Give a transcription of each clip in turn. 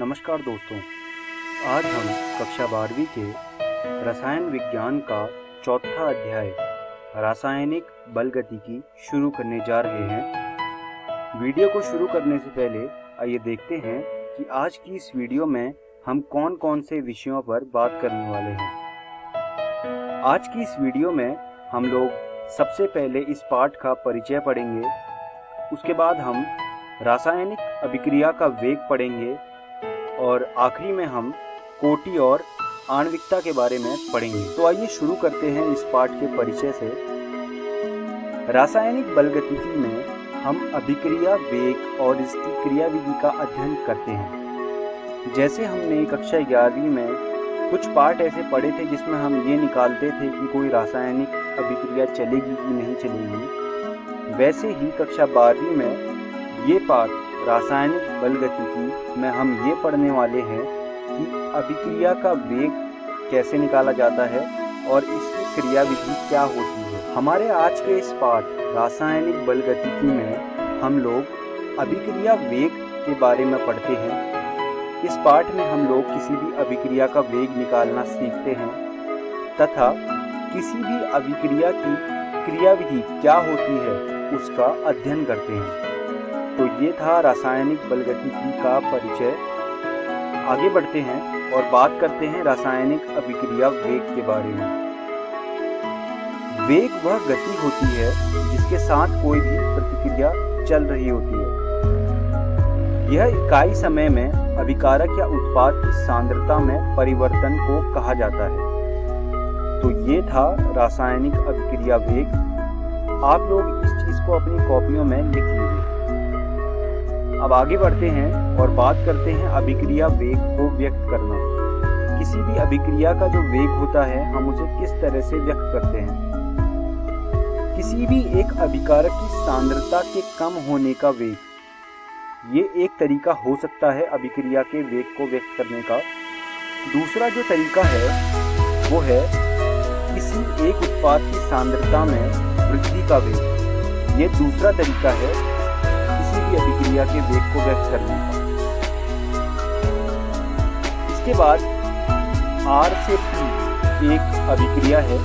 नमस्कार दोस्तों, आज हम कक्षा 12वीं के रसायन विज्ञान का चौथा अध्याय रासायनिक बलगतिकी शुरू करने जा रहे हैं। वीडियो को शुरू करने से पहले आइए देखते हैं कि आज की इस वीडियो में हम कौन कौन से विषयों पर बात करने वाले हैं। आज की इस वीडियो में हम लोग सबसे पहले इस पाठ का परिचय पढ़ेंगे, उसके बाद हम रासायनिक अभिक्रिया का वेग पढ़ेंगे और आखिरी में हम कोटि और आणविकता के बारे में पढ़ेंगे। तो आइए शुरू करते हैं इस पाठ के परिचय से। रासायनिक बलगतिकी में हम अभिक्रिया वेग और इसकी क्रियाविधि का अध्ययन करते हैं। जैसे हमने कक्षा 11वीं में कुछ पाठ ऐसे पढ़े थे जिसमें हम ये निकालते थे कि कोई रासायनिक अभिक्रिया चलेगी कि नहीं चलेगी, वैसे ही कक्षा 12वीं में ये पाठ रासायनिक बलगतिकी में हम ये पढ़ने वाले हैं कि अभिक्रिया का वेग कैसे निकाला जाता है और इसकी क्रियाविधि क्या होती है। हमारे आज के इस पाठ रासायनिक बलगतिकी में हम लोग अभिक्रिया वेग के बारे में पढ़ते हैं। इस पाठ में हम लोग किसी भी अभिक्रिया का वेग निकालना सीखते हैं तथा किसी भी अभिक्रिया की क्रियाविधि क्या होती है उसका अध्ययन करते हैं। तो ये था रासायनिक बलगतिकी का परिचय। आगे बढ़ते हैं और बात करते हैं रासायनिक अभिक्रिया वेग के बारे में। वेग वह गति होती है जिसके साथ कोई भी प्रतिक्रिया चल रही होती है। यह इकाई समय में अभिकारक या उत्पाद की सांद्रता में परिवर्तन को कहा जाता है। तो ये था रासायनिक अभिक्रिया वेग। आप लोग इस चीज को अपनी कॉपियों में लिख लीजिए। अब आगे बढ़ते हैं और बात करते हैं अभिक्रिया वेग को व्यक्त करना। किसी भी अभिक्रिया का जो वेग होता है हम उसे किस तरह से व्यक्त करते हैं। किसी भी एक अभिकारक की सांद्रता के कम होने का वेग, ये एक तरीका हो सकता है अभिक्रिया के वेग को व्यक्त करने का। दूसरा जो तरीका है वो है किसी एक उत्पाद की सांद्रता में वृद्धि का वेग। ये दूसरा तरीका है किसी भी अभिक्रिया के वेग को व्यक्त करने का। इसके बाद R से P एक अभिक्रिया है।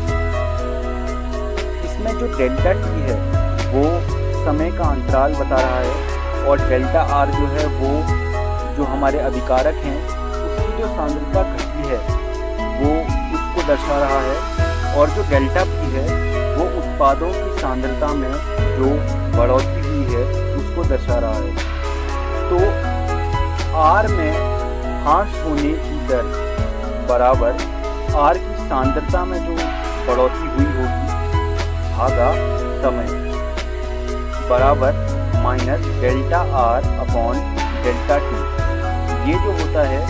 इसमें जो डेल्टा T है वो समय का अंतराल बता रहा है और डेल्टा R जो है वो जो हमारे अभिकारक हैं उसकी जो सांद्रता घटी है वो उसको दर्शा रहा है, और जो डेल्टा P है वो उत्पादों की सांद्रता में जो बढ़ोतरी हुई है उसको दर्शा रहा है। तो R में ह्रास होने की दर बराबर R की सांद्रता में जो बढ़ोतरी हुई होगी भागा समय बराबर minus delta R upon delta T। ये जो होता है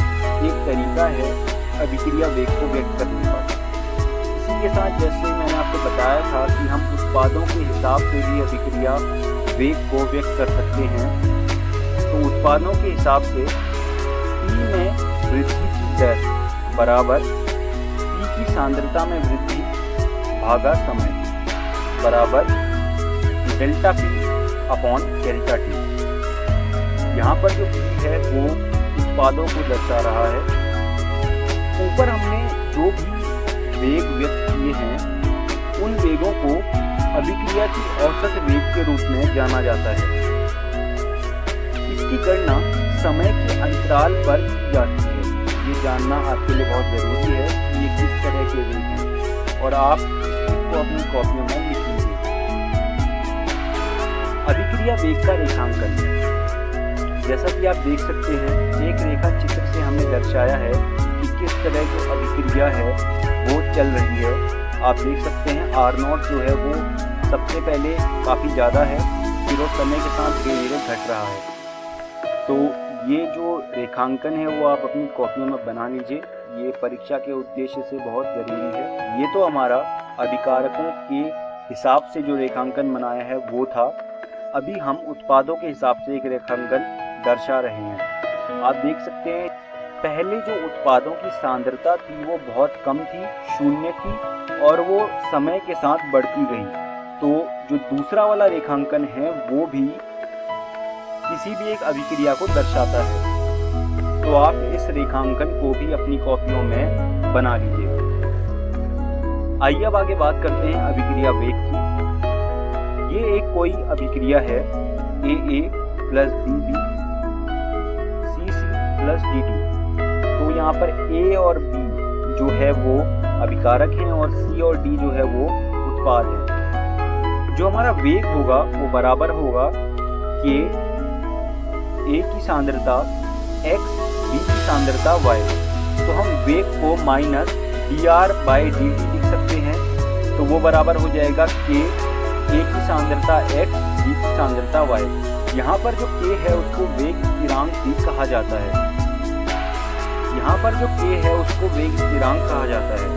एक तरीका है अभिक्रिया वेग को व्यक्त करने का। इसी के साथ जैसे मैंने आपको बताया था कि हम उत्पादों के हिसाब से भी अभिक्रिया वेग को व्यक्त कर सकते हैं। तो उत्पादों के हिसाब से P में वृद्धि की दर बराबर P की सांद्रता में वृद्धि भागा समय बराबर delta P upon delta T। यहाँ पर जो P है वो उत्पादों को दर्शा रहा है। ऊपर हमने जो भी वेग व्यक्त किए हैं उन वेगों को अभिक्रिया की औसत वेग के रूप में जाना जाता है। इसकी गणना समय के अंतराल पर की जाती है। ये जानना आपके लिए बहुत जरूरी है कि ये किस तरह के वेग हैं, और आप इसको अपनी कॉपियों में लिख लीजिए। अभिक्रिया वेग का रेखांकन, जैसा कि आप देख सकते हैं एक रेखा चित्र से हमने दर्शाया है कि किस तरह की अभिक्रिया है वो चल रही है। आप देख सकते हैं R0 जो है वो सबसे पहले काफ़ी ज़्यादा है, फिर वो समय के साथ धीरे धीरे घट रहा है। तो ये जो रेखांकन है वो आप अपनी कॉपियों में बना लीजिए। ये परीक्षा के उद्देश्य से बहुत ज़रूरी है। ये तो हमारा अभिकारकों के हिसाब से जो रेखांकन बनाया है वो था। अभी हम उत्पादों के हिसाब से एक रेखांकन दर्शा रहे हैं। आप देख सकते हैं पहले जो उत्पादों की सांद्रता थी वो बहुत कम थी, शून्य थी, और वो समय के साथ बढ़ती गई। तो जो दूसरा वाला रेखांकन है वो भी किसी भी एक अभिक्रिया को दर्शाता है। तो आप इस रेखांकन को भी अपनी कॉपियों में बना लीजिए। आइए अब आगे बात करते हैं अभिक्रिया वेग की। ये एक कोई अभिक्रिया है AA plus BB CC plus DD। तो यहाँ पर A और B जो है वो अभिकारक हैं और C और D जो है वो उत्पाद है। जो हमारा वेग होगा वो बराबर होगा कि A की सांद्रता x, B की सांद्रता y। तो हम वेग को माइनस dr/dt लिख सकते हैं। तो वो बराबर हो जाएगा k, A की सांद्रता x, B की सांद्रता y। यहाँ पर जो k है उसको वेग स्थिरांक भी कहा जाता है। यहाँ पर जो k है उसको वेग स्थिरांक कहा जाता है।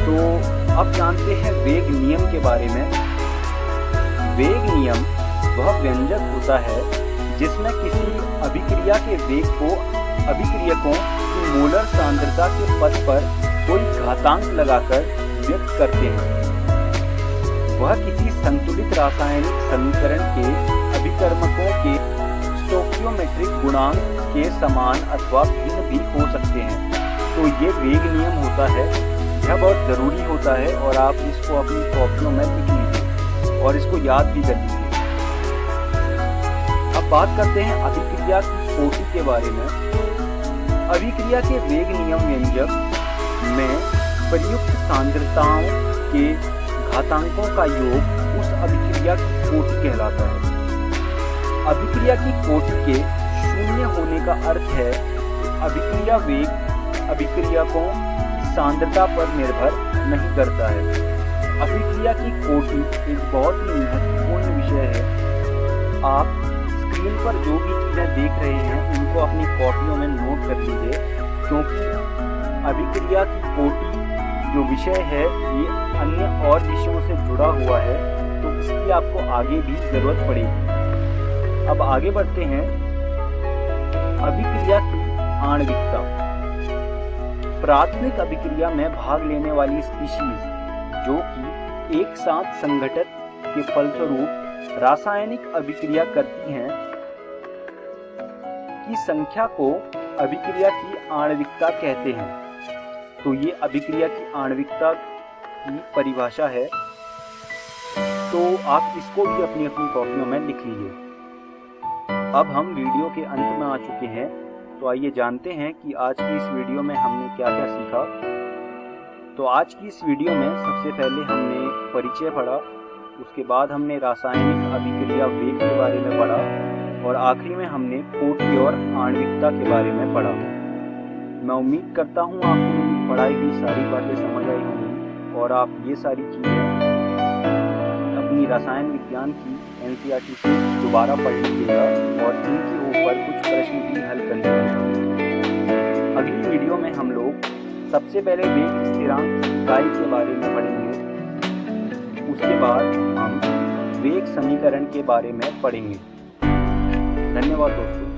तो अब जानते हैं वेग नियम के बारे में। वेग नियम वह व्यंजक होता है जिसमें किसी अभिक्रिया के वेग को अभिक्रियकों की मोलर सांद्रता के पद पर कोई घातांक लगाकर व्यक्त करते हैं। वह किसी संतुलित रासायनिक समीकरण के अभिकर्मकों के स्टोकियोमेट्रिक गुणांक के समान अथवा भिन्न भी हो सकते हैं। तो ये वेग नियम होता है, यह बहुत ज़रूरी होता है और आप इसको अपनी कॉपियों में लिख लीजिए और इसको याद भी कर लीजिए। अब बात करते हैं अभिक्रिया की कोटि के बारे में। अभिक्रिया के वेग नियम व्यंजक में प्रयुक्त सांद्रताओं के घातांकों का योग उस अभिक्रिया की कोटि कहलाता है। अभिक्रिया की कोटि के शून्य होने का अर्थ है अभिक्रिया वेग अभिक्रियकों की सांद्रता पर निर्भर नहीं करता है। अभिक्रिया की कोटि एक बहुत ही महत्वपूर्ण विषय है। आप स्क्रीन पर जो भी चीज़ें देख रहे हैं उनको अपनी कॉपियों में नोट कर लीजिए, क्योंकि अभिक्रिया की कोटि जो विषय है ये अन्य और विषयों से जुड़ा हुआ है, तो इसकी आपको आगे भी ज़रूरत पड़ेगी। अब आगे बढ़ते हैं। अभिक्रिया की आणविकता। प्राथमिक अभिक्रिया में भाग लेने वाली स्पीशीज जो कि एक साथ संघटित के फलस्वरूप रासायनिक अभिक्रिया करती हैं की संख्या को अभिक्रिया की आणविकता कहते हैं। तो ये अभिक्रिया की आणविकता की परिभाषा है। तो आप इसको भी अपनी अपनी कॉपियों में लिख लीजिए। अब हम वीडियो के अंत में आ चुके हैं, तो आइए जानते हैं कि आज की इस वीडियो में हमने क्या क्या सीखा। तो आज की इस वीडियो में सबसे पहले हमने परिचय पढ़ा, उसके बाद हमने रासायनिक अभिक्रिया वेग के बारे में पढ़ा और आखिरी में हमने कोटि और आणविकता के बारे में पढ़ा। मैं उम्मीद करता हूँ आपको मेरी पढ़ाई हुई सारी बातें समझ आई होंगी और आप ये सारी चीज़ें अपनी रसायन विज्ञान की NCERT से दोबारा पढ़ लीजिएगा और इनके ऊपर कुछ प्रश्न भी हल कर लीजिएगा। अगली वीडियो में हम लोग सबसे पहले वेग स्थिरांक की इकाई के बारे में पढ़ेंगे, उसके बाद हम वेग समीकरण के बारे में पढ़ेंगे। धन्यवाद दोस्तों।